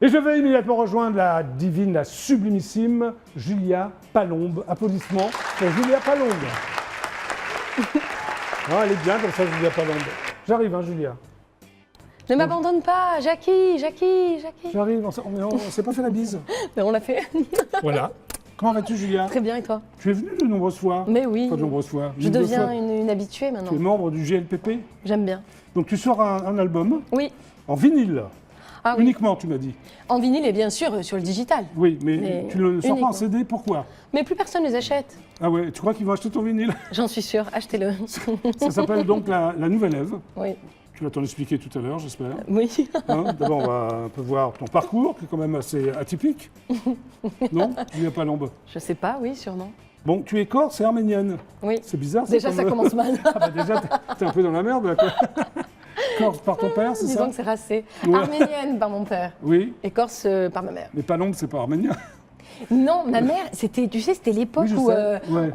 Et je vais immédiatement rejoindre la divine, la sublimissime Julia Palombe. Applaudissements pour Julia Palombe. Ah, elle est bien comme ça, Julia Palombe. J'arrive, hein, Julia. Ne m'abandonne pas, Jackie. J'arrive, on s'est pas fait la bise. Mais on l'a fait. Voilà. Comment vas-tu, Julia? Très bien, et toi? Tu es venue de nombreuses fois. Mais oui. Pas de nombreuses fois. Je deviens une habituée maintenant. Tu es membre du GLPP. J'aime bien. Donc tu sors un album Oui. en vinyle. Ah, oui. Uniquement, tu m'as dit. En vinyle et bien sûr sur le digital. Oui, mais tu ne le sors pas uniquement. en CD, pourquoi? Mais plus personne ne les achète. Ah ouais, tu crois qu'ils vont acheter ton vinyle? J'en suis sûre, achetez-le. Ça s'appelle donc la Nouvelle Ève. Oui. Tu vas t'en expliquer tout à l'heure, j'espère. Oui. Hein, d'abord, on va un peu voir ton parcours, qui est quand même assez atypique. Non? Julia Palombe. Je sais pas, oui, sûrement. Bon, tu es corse et arménienne. Oui. C'est bizarre. Déjà, ça commence mal. Ah bah déjà, t'es un peu dans la merde, là, quoi. Corse par ton père, c'est ça? Disons que c'est racé. Ouais. Arménienne par mon père. Oui. Et corse par ma mère. Mais Palombe, c'est pas arménien. Non, ma mère, c'était, tu sais, c'était l'époque Oui, je où sais. Ouais.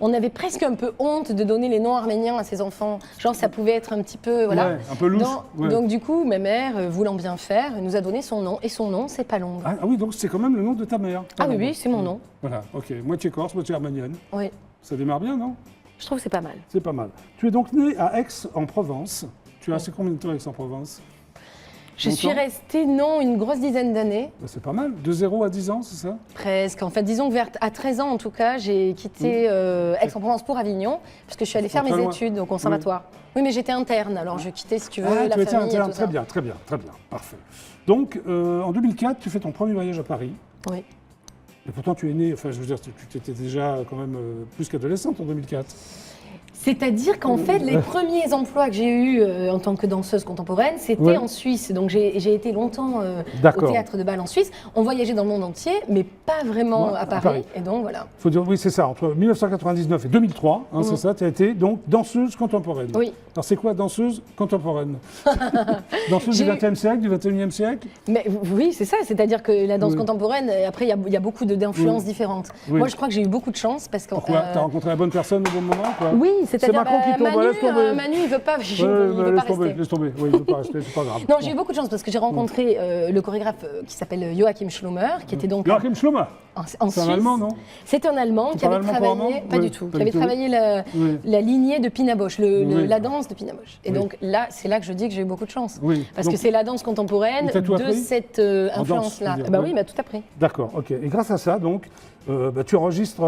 on avait presque un peu honte de donner les noms arméniens à ses enfants. Genre, ça pouvait être un petit peu, voilà. Ouais, un peu louche. Ouais. Donc, du coup, ma mère, voulant bien faire, nous a donné son nom. Et son nom, c'est Palombe. Ah oui, donc c'est quand même le nom de ta mère. Ah oui, Palombe. oui, c'est mon nom. Voilà, ok. Moitié corse, moitié arménienne. Oui, Ça démarre bien, non? je trouve que c'est pas mal. C'est pas mal. Tu es donc né à Aix-en-Provence. Tu as resté combien de temps à Aix-en-Provence? Je suis Longtemps? restée, non, une grosse dizaine d'années. Ben, c'est pas mal. De 0 à 10 ans, c'est ça? Presque. En fait, disons que à 13 ans, en tout cas, j'ai quitté Aix-en-Provence pour Avignon, parce que je suis allée faire Pas mes loin. études au conservatoire. Oui, mais j'étais interne, alors je quittais, si tu veux, Ah, la tu étais famille et interne. tout Très ça. bien, très bien, très bien. Parfait. Donc, en 2004, tu fais ton premier voyage à Paris. Oui. Et pourtant, tu es né, enfin, je veux dire, tu étais déjà quand même plus qu'adolescente en 2004. C'est-à-dire qu'en fait, les premiers emplois que j'ai eus en tant que danseuse contemporaine, c'était Ouais. en Suisse. Donc j'ai été longtemps au D'accord. théâtre de bal en Suisse. On voyageait dans le monde entier, mais pas vraiment Ouais, à à Paris. Paris. Et donc voilà. Faut dire, oui, c'est ça, entre 1999 et 2003, hein, c'est ça, tu as été donc danseuse contemporaine. Oui. Alors, c'est quoi danseuse contemporaine? Danseuse du J'ai- XXe siècle, du XXIe siècle? Mais oui, c'est ça. C'est-à-dire que la danse Oui. contemporaine, après, il y a beaucoup d'influences différentes. Oui. Moi, je crois que j'ai eu beaucoup de chance parce que. Pourquoi? T'as rencontré la bonne personne au bon moment, quoi? Oui, c'est-à-dire Macron qui tombe, Manu, laisse tomber. Manu, il veut pas, il Ouais, veut laisse pas tomber, rester. laisse tomber. Oui, il veut pas rester, c'est pas grave. Non, j'ai eu beaucoup de chance parce que j'ai rencontré le chorégraphe qui s'appelle Joachim Schlummer, qui était donc Joachim Schlummer, en c'est un Suisse. Allemand, non? C'est un Allemand qui parles avait allemand travaillé, couramment? pas Oui, du tout, pas qui du avait tout. travaillé Oui. la lignée de Pina Bausch, Oui. la danse de Pina Bausch. Et Oui. donc là, c'est là que je dis que j'ai eu beaucoup de chance. Oui. Parce Donc, que c'est la danse contemporaine il t'a tout de appris cette En danse, influence-là. je veux dire, Bah oui. oui, il m'a tout appris. D'accord, ok. Et grâce à ça, donc, tu enregistres.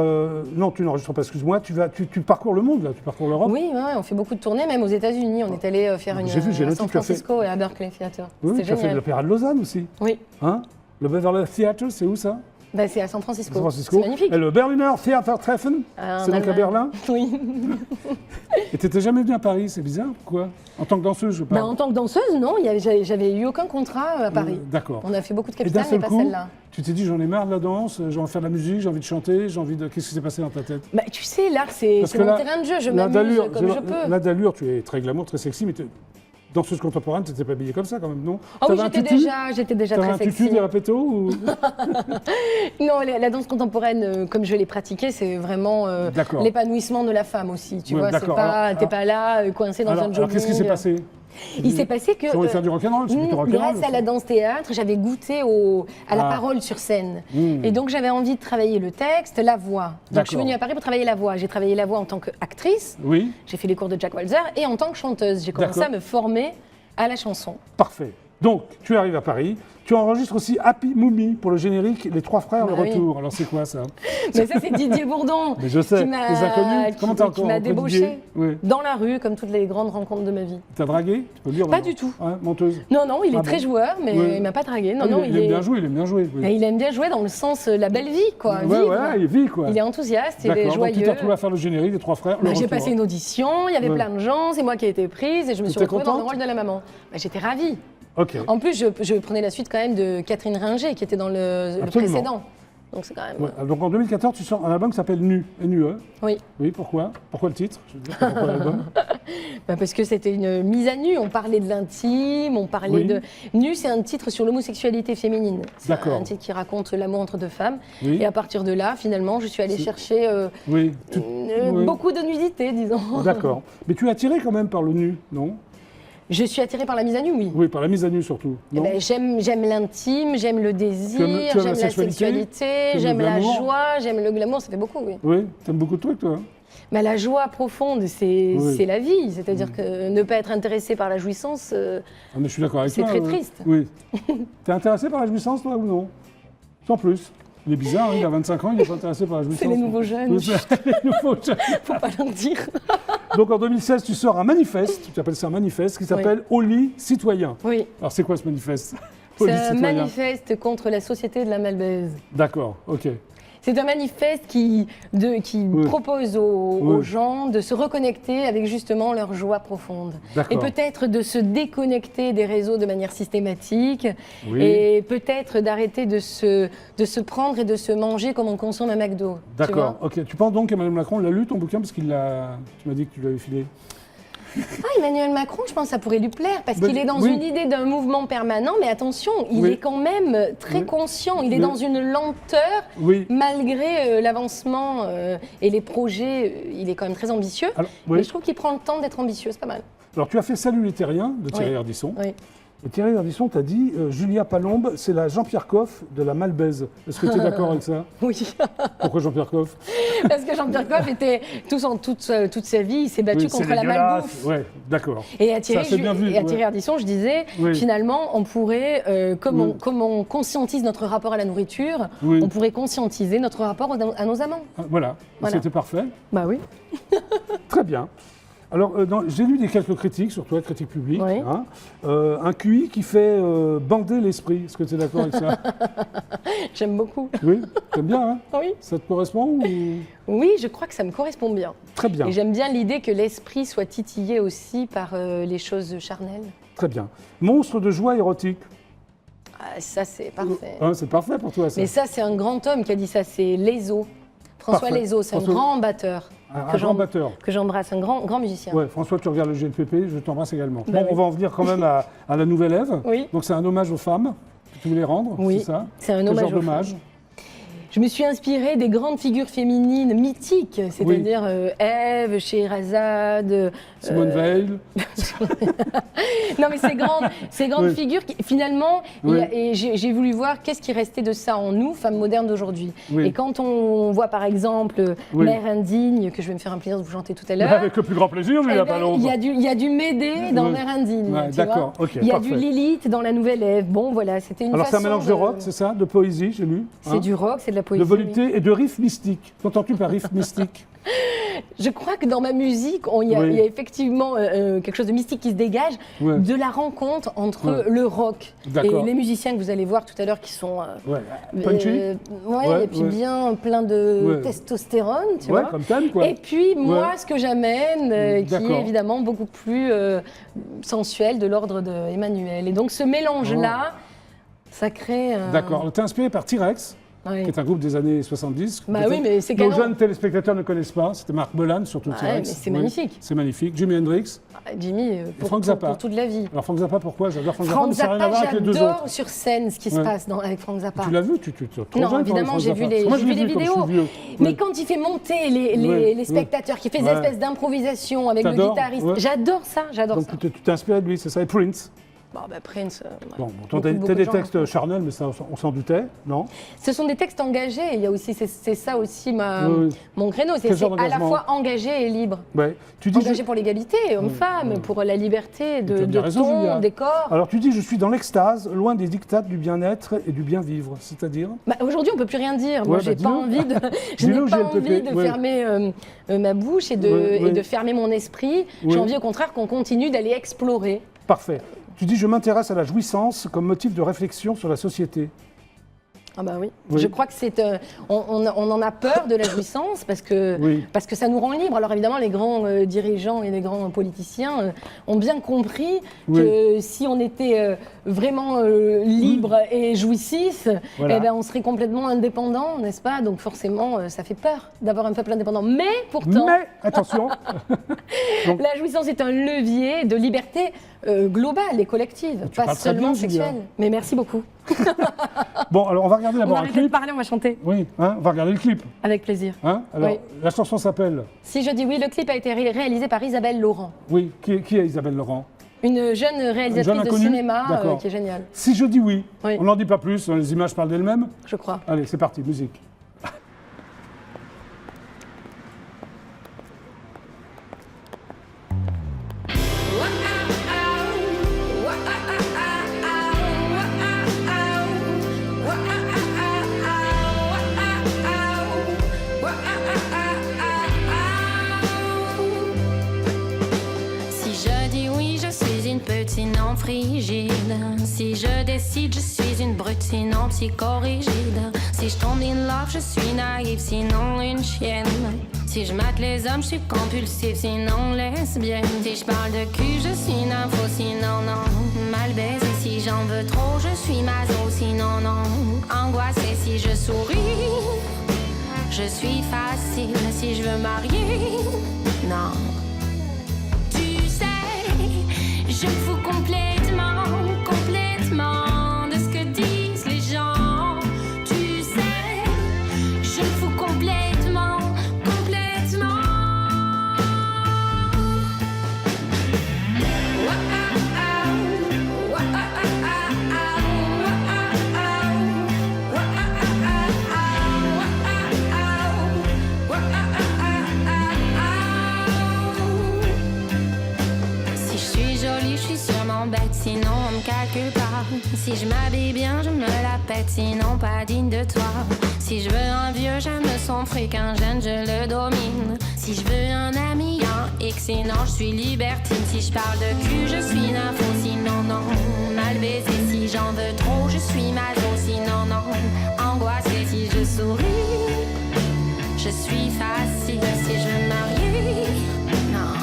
Non, tu n'enregistres pas, excuse-moi, tu parcours le monde, là, tu parcours l'Europe. Oui, ouais, on fait beaucoup de tournées, même aux États-unis. On est allé faire une J'ai vu, j'ai à noté San que tu as fait- Francisco et à Berkeley Theatre. Oui, C'était tu as fait génial. l'Opéra de Lausanne aussi. Oui, Hein? Le Beverly Theatre, c'est où ça? bah, c'est à San Francisco. San Francisco. C'est magnifique. Et le Berliner Theatertreffen, En c'est donc à Allemagne. Berlin. Oui. Et tu n'étais jamais venue à Paris, c'est bizarre, pourquoi? En tant que danseuse, je Bah, parle. en tant que danseuse, non, j'avais eu aucun contrat à Paris. D'accord. On a fait beaucoup de Et d'un capitales, mais seul pas coup, celle-là. tu t'es dit, j'en ai marre de la danse, j'ai envie de faire de la musique, j'ai envie de chanter, j'ai envie de... Qu'est-ce qui s'est passé dans ta tête? Bah, tu sais, l'art, c'est Parce que mon là, terrain de jeu. Je là, m'amuse d'allure, comme je peux. Là, d'allure, tu es très glamour, très sexy, mais danseuse contemporaine, tu n'étais pas habillée comme ça quand même, non? Ah oui, T'avais un j'étais déjà T'avais très un tutu, sexy. des répétos ou... Non, la danse contemporaine, comme je l'ai pratiquée, c'est vraiment D'accord. l'épanouissement de la femme aussi. Tu Ouais, vois, c'est d'accord. pas, t'es pas là coincé dans un jogging. alors qu'est-ce qui s'est passé? Il s'est passé que Tu as envie de faire du rock'n'roll, c'est plutôt rock'n'roll. grâce à la danse-théâtre, j'avais goûté à la Ah. parole sur scène. Mmh. Et donc j'avais envie de travailler le texte, la voix. Donc je suis D'accord. venue à Paris pour travailler la voix. J'ai travaillé la voix en tant qu'actrice, Oui, j'ai fait les cours de Jack Walzer, et en tant que chanteuse. J'ai commencé D'accord. à me former à la chanson. parfait. Donc, tu arrives à Paris, tu enregistres aussi Happy Mummy pour le générique Les Trois Frères, Bah le oui. retour. Alors, c'est quoi ça? Mais ça, c'est Didier Bourdon. Mais je sais, qui m'a- les inconnus. Comment t'as qui m'a rencontré débauché Didier? Oui. dans la rue, comme toutes les grandes rencontres de ma vie. T'as dragué? Tu peux le dire Pas maintenant. du tout. Ouais, menteuse. Non, non, il est Ah très bon joueur, mais Oui. il m'a pas dragué. Non, Ah, non, il aime bien jouer, il aime bien jouer. Oui. Et il aime bien jouer dans le sens la belle vie, quoi. Ouais, vivre. ouais, il vit quoi. Il est enthousiaste, il est D'accord, donc tu joyeux. t'es retrouvé à faire le générique des Trois Frères, le Bah, j'ai retour. passé une audition, il y avait Ouais. plein de gens, c'est moi qui ai été prise et je me suis T'étais retrouvée dans le contente rôle de la maman. Bah, j'étais ravie. Ok. En plus, je prenais la suite quand même de Catherine Ringer qui était dans le Absolument. précédent. Donc c'est quand même. Ouais, donc en 2014, tu sors un album qui s'appelle Nu, N-U-E. Oui, Oui, pourquoi? Pourquoi le titre? Je veux dire, pourquoi l'album? Bah, parce que c'était une mise à nu. On parlait de l'intime, on parlait Oui. de. Nu, c'est un titre sur l'homosexualité féminine. C'est D'accord. un titre qui raconte l'amour entre deux femmes. Oui. Et à partir de là, finalement, je suis allée C'est- chercher Oui. Oui. beaucoup de nudité, disons. D'accord. Mais tu es attiré quand même par le nu, non? Je suis attirée par la mise à nu, oui. Oui, par la mise à nu surtout. Eh Non ben, j'aime l'intime, j'aime le désir, Tu aimes j'aime la la sexualité, sexualité, aimes j'aime le la glamour. joie, j'aime le glamour, ça fait beaucoup, oui. Oui, t'aimes beaucoup de trucs, toi. Hein. Mais la joie profonde, c'est Oui. la vie. C'est-à-dire que ne pas être intéressé par la jouissance, Ah, mais je suis d'accord avec C'est toi. très triste. Oui. T'es intéressé par la jouissance, toi, ou non? Sans plus. Il est bizarre, hein, il a 25 ans, il n'est pas intéressé par la jouissance. c'est les nouveaux jeunes, Oui, c'est les nouveaux jeunes. faut pas leur dire. Donc en 2016, tu sors un manifeste, tu appelles ça un manifeste, qui s'appelle Au lit citoyen. Oui, Alors c'est quoi ce manifeste? Au c'est lit un citoyen. manifeste contre la société de la malbaise. D'accord, ok. C'est un manifeste qui Oui. propose aux Oui. gens de se reconnecter avec justement leur joie profonde. Et D'accord. peut-être de se déconnecter des réseaux de manière systématique. Oui. Et peut-être d'arrêter de se prendre et de se manger comme on consomme un McDo. tu D'accord, vois. ok. Tu penses donc qu'Emmanuel Macron l'a lu ton bouquin parce qu'il l'a. Tu m'as dit que tu l'avais filé. Ah, Emmanuel Macron, je pense que ça pourrait lui plaire parce Mais- qu'il est dans oui. une idée d'un mouvement permanent, mais attention, il Oui. est quand même très Oui. conscient, il est Mais- dans une lenteur Oui. malgré l'avancement et les projets, il est quand même très ambitieux. Alors, Mais oui. je trouve qu'il prend le temps d'être ambitieux, c'est pas mal. Alors tu as fait Salut les terriens de Thierry Oui. Ardisson. Oui. Et Thierry Ardisson t'a dit Julia Palombe, c'est la Jean-Pierre Coff de la Malbaise. Est-ce que tu es d'accord avec ça? Oui, Pourquoi Jean-Pierre Coff? parce que Jean-Pierre Coff était toute sa vie, il s'est battu Oui, c'est contre la dégueulasse. malbouffe. Ouais, d'accord. Et à Thierry, Ça, c'est bien vu, et à ouais. Thierry Ardisson, je disais, Oui. finalement, on pourrait, comme, Oui. comme on conscientise notre rapport à la nourriture, Oui. on pourrait conscientiser notre rapport à nos amants. Ah, voilà, Voilà. c'était parfait. Bah oui. Très bien. Alors, j'ai lu quelques critiques sur toi, critiques publiques. Oui. Hein. Un QI qui fait bander l'esprit. Est-ce que tu es d'accord avec ça? J'aime beaucoup. Oui, t'aimes bien, hein? Oui. Ça te correspond ou... Oui, je crois que ça me correspond bien. Très bien, Et j'aime bien l'idée que l'esprit soit titillé aussi par les choses charnelles. très bien. Monstre de joie érotique. Ah, ça, c'est parfait. Hein, c'est parfait pour toi, ça. Mais ça, c'est un grand homme qui a dit ça, c'est Lézo. François Parfait. Lézo, c'est un François- grand batteur. Un grand batteur. Que j'embrasse, un grand musicien. Ouais, François, tu regardes le GNPP, je t'embrasse également. Bah bon, oui. on va en venir quand même à la nouvelle Ève. Oui. Donc c'est un hommage aux femmes que tu voulais rendre, Oui, c'est ça? c'est un Quel hommage genre aux d'hommage? Je me suis inspirée des grandes figures féminines mythiques, c'est-à-dire Ève, Scheherazade. Simone Veil. Non, mais ces grandes Oui. figures, qui, finalement, Oui. et j'ai voulu voir qu'est-ce qui restait de ça en nous, femmes modernes d'aujourd'hui. Oui. Et quand on voit par exemple Oui. Mère indigne, que je vais me faire un plaisir de vous chanter tout à l'heure. Avec le plus grand plaisir, eh Julia ben, Palombe. il y a du Médée dans Oui. Mère indigne. Ouais, tu d'accord, vois. ok, Il y a parfait. du Lilith dans La Nouvelle Ève. Bon, voilà, c'était une Alors c'est un façon mélange de rock, c'est ça? De poésie, j'ai lu. C'est hein, du rock, c'est de la poésie. de volupté et de riff mystique. Qu'entends-tu par riff mystique? Je crois que dans ma musique, il y a Oui. effectivement quelque chose de mystique qui se dégage Ouais. de la rencontre entre Ouais. le rock et D'accord. les musiciens que vous allez voir tout à l'heure qui sont Ouais. Punchy? Ouais, et puis ouais. bien plein de Ouais. testostérone, tu Ouais, vois. comme thème, quoi. Et puis moi, Ouais. ce que j'amène, qui D'accord. est évidemment beaucoup plus sensuel, de l'ordre de Emmanuel. Et donc ce mélange-là, ça crée. D'accord. T'es inspiré par T-Rex, Oui. qui est un groupe des années 70. Bah Peut-être oui, mais c'est nos canon. jeunes téléspectateurs ne connaissent pas. C'était Marc Bolan, surtout Ouais, T-Rex. mais c'est magnifique. C'est magnifique. Jimi Hendrix. Jimmy, Frank Zappa. pour toute la vie. Alors Frank Zappa, pourquoi? J'adore Frank Zappa, Frank mais ça n'a rien à Zappa, voir avec les deux j'adore autres. sur scène ce qui se Ouais. passe avec Frank Zappa. Tu l'as vu? Tu es trop Non, jeune pour évidemment, Frank j'ai vu Zappa. les, Moi, j'ai je vu l'ai les vu comme vidéos. je suis vieux. Mais Ouais. quand il fait monter Ouais, les spectateurs, qui fait des Ouais. espèces d'improvisation avec le T'adores, guitariste, ouais. j'adore ça, j'adore Donc ça. tu t'es inspiré de lui, c'est ça? Et Prince? Bon, bah, Prince. Bon, beaucoup t'as de des gens. textes charnels, mais ça, on s'en doutait, non? Ce sont des textes engagés. Il y a aussi, c'est ça aussi Oui. mon créneau. Quel C'est genre à la d'engagement? fois engagé et libre. Ouais. Tu dis, Engagé pour l'égalité, homme-femme, pour la liberté Tu as de bien raison, ton, Julia. des corps. Alors tu dis, je suis dans l'extase, loin des dictats du bien-être et du bien-vivre, c'est-à-dire? Bah, aujourd'hui, on peut plus rien dire. Moi, Ouais, j'ai bah, pas dis-le. envie de, je Dis-le n'ai au pas GLPP, envie de ouais. fermer ma bouche et de, Ouais, ouais. et de fermer mon esprit. Ouais. J'ai envie, au contraire, qu'on continue d'aller explorer. Parfait. Tu dis, je m'intéresse à la jouissance comme motif de réflexion sur la société. Ah bah oui. Oui. Je crois que c'est, on en a peur de la jouissance parce que ça nous rend libres. Alors évidemment, les grands dirigeants et les grands politiciens ont bien compris que si on était vraiment libre et jouissif, Voilà. eh ben, on serait complètement indépendant, n'est-ce pas? Donc forcément, ça fait peur d'avoir un peuple indépendant. Mais pourtant, Mais, attention, la jouissance est un levier de liberté globale et collective, Tu pas parles très seulement bien, Julia. sexuelle. Mais merci beaucoup. bon, alors on va regarder On d'abord va un arrêter de clip. parler, on va chanter. Oui, hein, on va regarder le clip. Avec plaisir. Hein alors, Oui. la chanson s'appelle... Si je dis oui, le clip a été réalisé par Isabelle Laurent. Oui, qui est Isabelle Laurent? Une jeune réalisatrice de cinéma qui est géniale. Si je dis oui, on n'en dit pas plus, les images parlent d'elles-mêmes. Je crois. Allez, c'est parti, musique. Frigide. Si je décide, je suis une brute, sinon psychorigide. Si je tombe in love, je suis naïve, sinon une chienne. Si je mate les hommes, je suis compulsive, sinon lesbienne. Si je parle de cul, je suis nympho, sinon non. Mal baisé, si j'en veux trop, je suis maso, sinon non. Angoissée, si je souris, je suis facile. Si je veux marier, non. Tu sais, je me fous complètement, complètement de ce que disent les gens. Tu sais, je me fous complètement, complètement. Si je suis jolie, je suis sûrement bête, sinon on me calcule pas. Si je m'habille bien, je me la pète, sinon pas digne de toi. Si je veux un vieux, j'aime son fric, un jeune, je le domine. Si je veux un ami, un ex, sinon je suis libertine. Si je parle de cul, je suis nympho, sinon non. Mal baisé, si j'en veux trop, je suis maso, sinon non. Angoissée, si je souris, je suis facile. Si je veux me marier, non.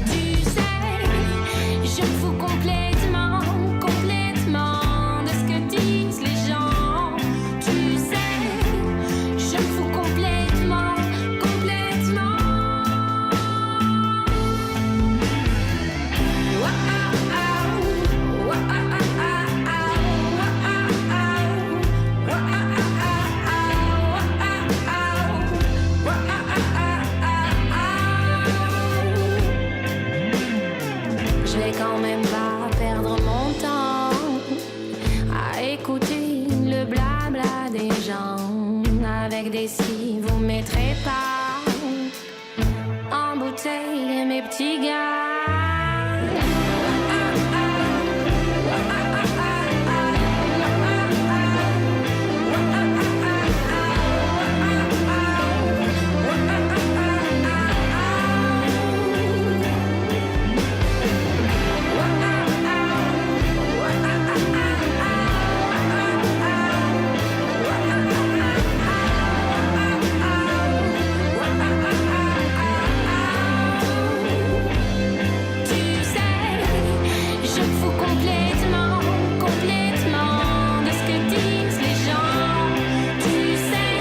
Tu sais, je me fous complètement, complètement de ce que disent les gens. Tu sais, je me fous complètement, complètement. Je vais quand même pas perdre mon temps à écouter le blabla des gens. Avec des si, vous mettrez pas en bouteille mes petits gars. Tu sais, je me fous complètement, complètement de ce que disent les gens. Tu sais,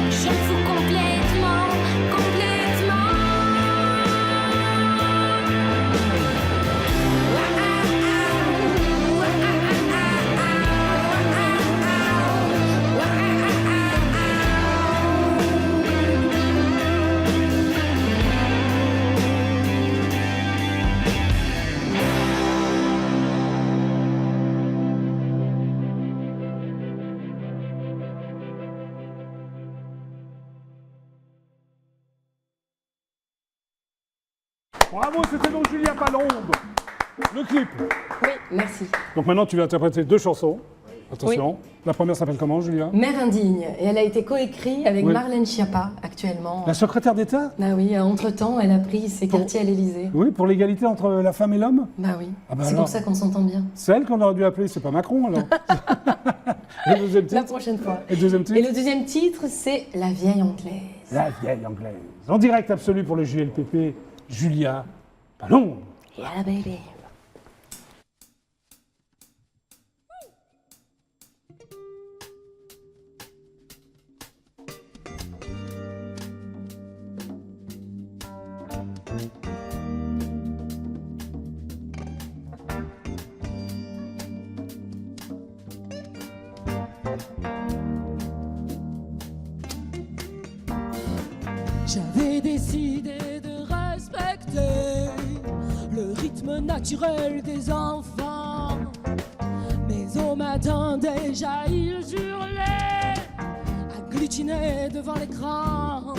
je me fous complètement, complètement. Bravo, c'était donc Julia Palombe. Le clip. Oui, merci. Donc maintenant, tu vas interpréter deux chansons. Attention. La première s'appelle comment, Julia? Mère indigne. Et elle a été coécrite avec Oui. Marlène Schiappa, actuellement. La secrétaire d'État? Bah oui, entre-temps, elle a pris ses quartiers à l'Élysée. Oui, pour l'égalité entre la femme et l'homme? Bah oui, Ah bah c'est alors. pour ça qu'on s'entend bien. C'est elle qu'on aurait dû appeler, c'est pas Macron alors. Et le deuxième La titre? prochaine fois. Et le deuxième Et titre? le deuxième titre, c'est La vieille anglaise. La vieille anglaise. En direct absolu pour le JLPP, Julia Palombe. Yeah, baby. J'avais décidé de respecter le rythme naturel des enfants. Mais au matin déjà ils hurlaient, agglutinés devant l'écran.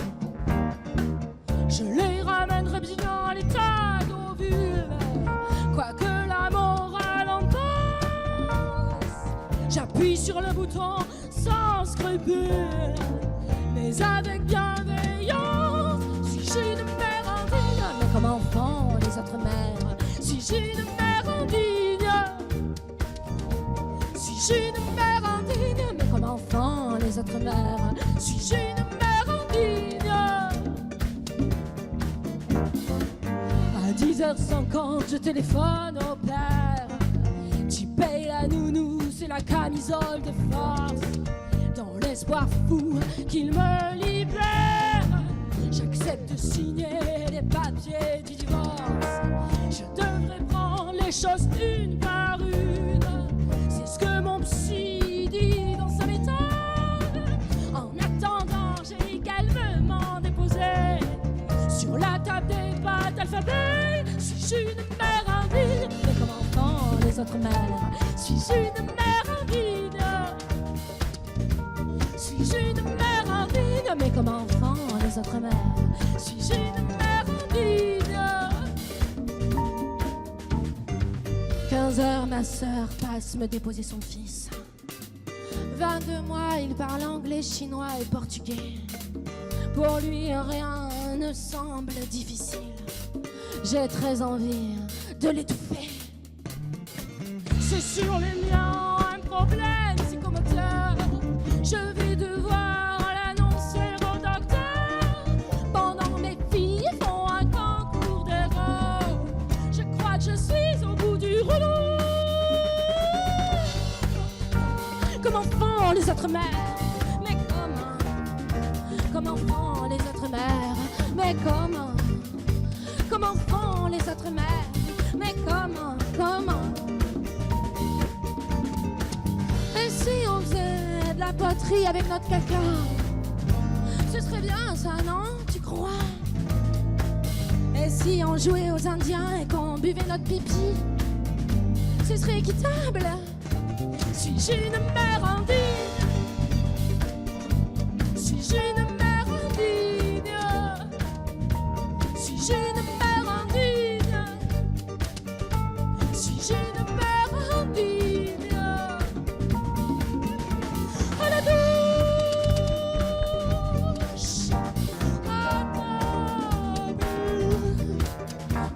Je les ramènerai bien à l'état d'ovule, quoique la morale en passe. J'appuie sur le bouton sans scrupule, mais avec bienveillance. Si j'ai une mère indigne, mais comme enfant les autres mères. Si j'ai une mère indigne, si j'ai une mère indigne, mais comme enfant les autres mères. Si j'ai une mère indigne. À 10h50, je téléphone au père. Tu payes la nounou, c'est la camisole de force. Dans l'espoir fou qu'il me libère, j'accepte de signer les papiers du divorce. Je devrais prendre les choses une par une. C'est ce que mon psy dit dans sa méthode. En attendant, j'ai calmement déposé sur la table des pâtes alphabet. Suis-je une mère indigne, mais comme enfant les autres mères. Suis-je une mère indigne? Suis-je une mère indigne, mais comme enfant les autres mères. Suis-je une mère indigne? 15h, ma sœur passe me déposer son fils. 22 mois, il parle anglais, chinois et portugais. Pour lui, rien ne semble difficile. J'ai très envie de l'étouffer. C'est sur les miens un problème psychomoteur. Je vais devoir l'annoncer au docteur. Pendant mes filles font un concours d'erreurs, je crois que je suis au bout du rouleau. Comme enfant les autres mères, mais comme enfant les autres mères, mais comme enfant les autres mères, mais comment. Et si on faisait de la poterie avec notre caca, ce serait bien ça, non? Tu crois? Et si on jouait aux Indiens et qu'on buvait notre pipi, ce serait équitable? Si j'ai une mère indigne, si j'ai une mère indigne, si j'ai une mère indigne, si j'ai une mère indigne, à la douche, à table,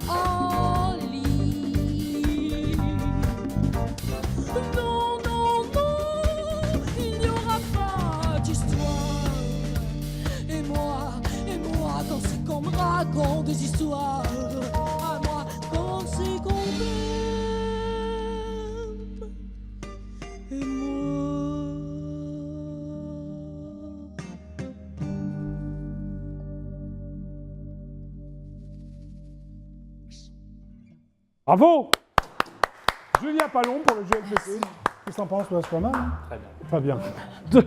en lit. Non, non, non, il n'y aura pas d'histoire. Et moi, quand c'est qu'on me raconte des histoires, à moi, quand c'est qu'on m'aime. Et moi. Bravo Julia Pallon pour le GLPC. Qu'est-ce que t'en penses, toi? C'est pas mal, hein? Très bien.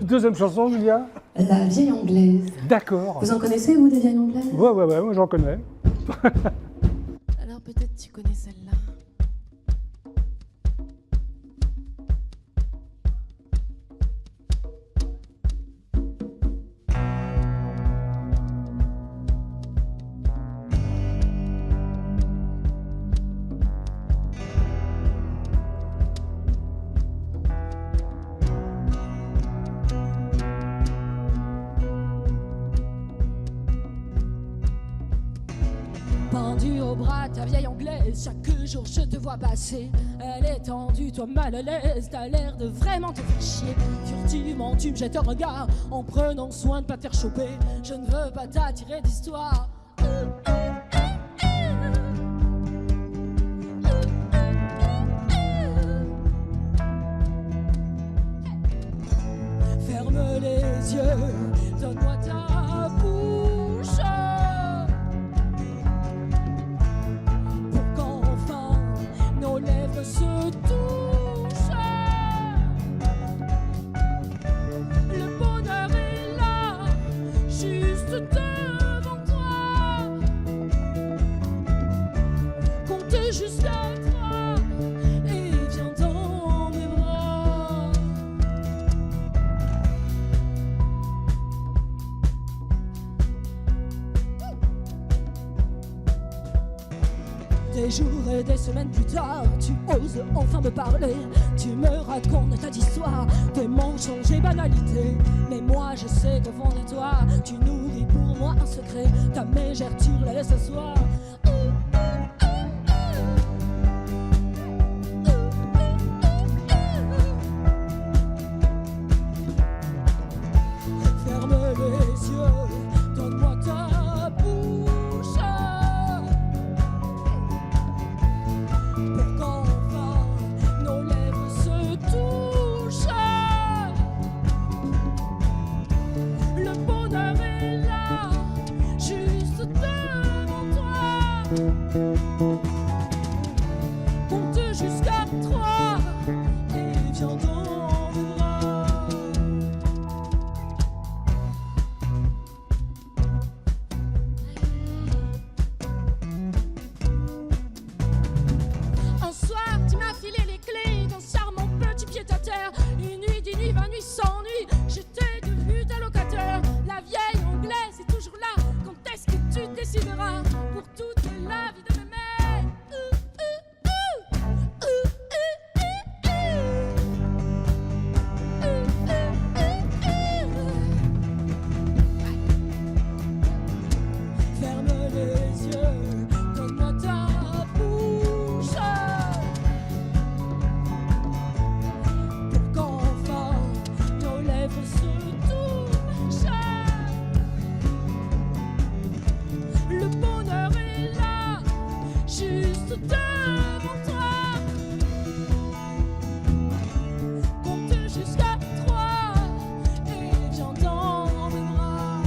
Deuxième chanson, Julia? La vieille anglaise. D'accord. Vous en connaissez, vous, des vieilles anglaises? Ouais, moi j'en connais. Alors peut-être tu connais celle-là. Pendue au bras, ta vieille anglaise, chaque jour je te vois passer. Elle est tendue, toi mal à l'aise, t'as l'air de vraiment te faire chier. Furtivement, tu me jettes un regard en prenant soin de pas te faire choper. Je ne veux pas t'attirer d'histoire. Ferme les yeux, donne-moi ta bouche. Nos lèvres se touchent. Le bonheur est là, juste devant toi. Comptez jusqu'à jours et des semaines plus tard, tu oses enfin me parler. Tu me racontes ta histoire, tes mensonges et banalités. Mais moi je sais qu'au fond de toi, tu nourris pour moi un secret. Ta mégère tu la laisses asseoir. Ferme les yeux, donne-moi ta bouche pour qu'enfin nos lèvres se touchent. Le bonheur est là, juste devant toi. Compte jusqu'à 3 et viens dans mes bras. Un soir, tu m'as filé les clés d'un charmant petit pied-à-terre. Une nuit, 10 nuits, 20 nuits sans nuit, j'étais devenu ta locataire. La vieille anglaise est toujours là. Quand est-ce que tu décideras pour toute la vie de m'aimer? Ferme les yeux, donne-moi ta bouche pour qu'enfin nos lèvres se touchent. Le bonheur est là, juste devant toi. Compte jusqu'à 3 et viens dans mes bras.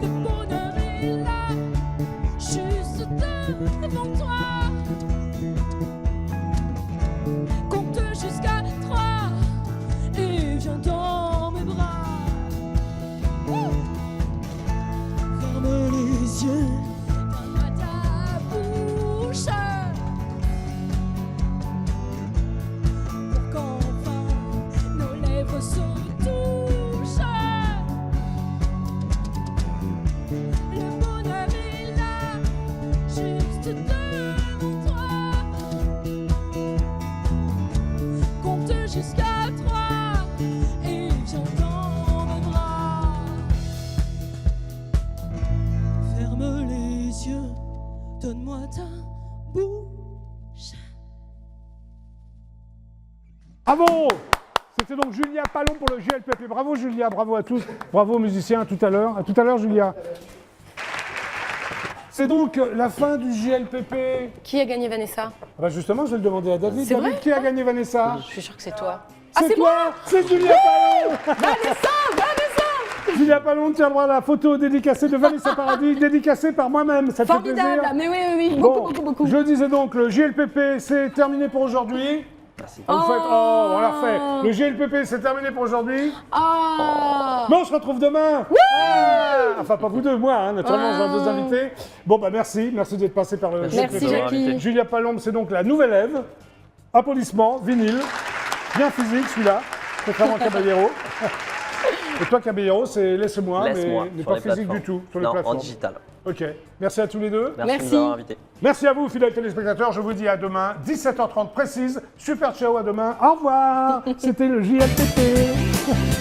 Le bonheur est là, juste devant toi. Compte jusqu'à 3 et viens dans mes bras. Ferme les yeux, donne-moi ta bouche pour qu'enfin nos lèvres se touchent. Le bonheur est là, juste devant toi. Compte jusqu'à 3 et viens dans mes bras. Ferme les yeux, donne-moi ta bouche. Bravo! C'était donc Julia Palon pour le JLPP. Bravo Julia, bravo à tous. Bravo aux musiciens, à tout à l'heure. À tout à l'heure Julia. C'est donc la fin du JLPP. Qui a gagné Vanessa? Bah justement, je vais le demander à David. C'est David, vrai qui a gagné Vanessa? Je suis sûre que c'est toi. C'est toi, c'est Julia Palon. Vanessa! Julia Palon tiendra la photo dédicacée de Vanessa Paradis, dédicacée par moi-même. Ça te fait plaisir? Formidable! Mais oui, Bon, beaucoup. je disais donc, le JLPP, c'est terminé pour aujourd'hui. Merci. On on l'a refait. Le JLPP, c'est terminé pour aujourd'hui. Ah! Mais on se retrouve demain. Ah, enfin, pas vous deux, moi, hein, naturellement, j'ai deux invités. Bon, bah merci d'être passé par le Merci JLPP. Jackie. Julia Palombe, c'est donc la nouvelle Ève. Applaudissements, vinyle. Bien physique, celui-là, contrairement à Caballero. Et toi, Caballero, c'est Laisse-moi, mais sur pas les physique plateformes. du tout, sur les Non, plateformes. en digital. Ok, merci à tous les deux. Merci de Merci. nous avoir invités. Merci à vous, fidèles téléspectateurs. Je vous dis à demain, 17h30 précise. Super ciao, à demain. Au revoir. C'était le JLPP.